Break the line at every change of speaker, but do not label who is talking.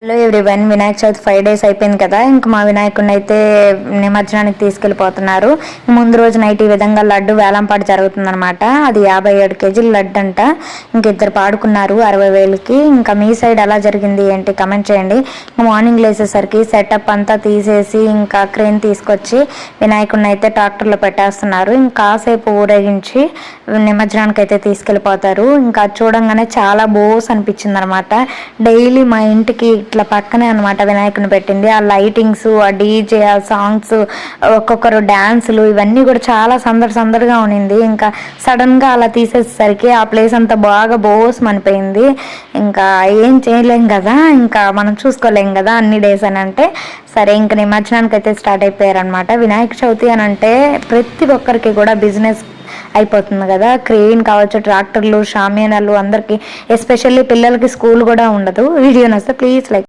Hello everyone, Vinayaka Chavithi 5 days అయిపోయింది కదా. ఇంకా మా వినాయకుడిని అయితే నిమజ్జనానికి తీసుకెళ్ళిపోతున్నారు. ముందు రోజు నైట్ ఈ విధంగా లడ్డు వేలంపాట జరుగుతుందన్నమాట. అది 57 kg లడ్డు అంట. ఇంక ఇద్దరు పాడుకున్నారు 60,000కి. ఇంకా మీ సైడ్ ఎలా జరిగింది ఏంటి కమెంట్ చేయండి. మార్నింగ్ లేసేసరికి సెటప్ అంతా తీసేసి ఇంకా క్రేన్ తీసుకొచ్చి వినాయకుడిని అయితే ట్రాక్టర్లో పెట్టేస్తున్నారు. ఇంకా కాసేపు ఊరేగించి నిమజ్జనానికి అయితే తీసుకెళ్ళిపోతారు. ఇంకా చూడంగానే చాలా బోస్ అనిపించింది అనమాట. డైలీ మా ఇంటికి ఇట్లా పక్కనే అనమాట వినాయకుని పెట్టింది. ఆ లైటింగ్స్, ఆ డీజే, ఆ సాంగ్స్, ఒక్కొక్కరు డాన్సులు ఇవన్నీ కూడా చాలా సందడిగా ఉన్నింది. ఇంకా సడన్ గా అలా తీసేసరికి ఆ ప్లేస్ అంతా బాగా బోస్ అనిపోయింది. ఇంకా ఏం చేయలేం కదా, ఇంకా మనం చూసుకోలేం కదా అన్ని డేస్ అని అంటే. సరే ఇంకా నిమజ్జనానికి అయితే స్టార్ట్ అయిపోయారనమాట. వినాయక చవితి అని అంటే ప్రతి ఒక్కరికి కూడా బిజినెస్ అయిపోతుంది కదా. క్రెయిన్ కావచ్చు, ట్రాక్టర్లు, షామియానాలు, అందరికి ఎస్పెషల్లీ పిల్లలకి స్కూల్ కూడా ఉండదు. వీడియో నచ్చితే ప్లీజ్ లైక్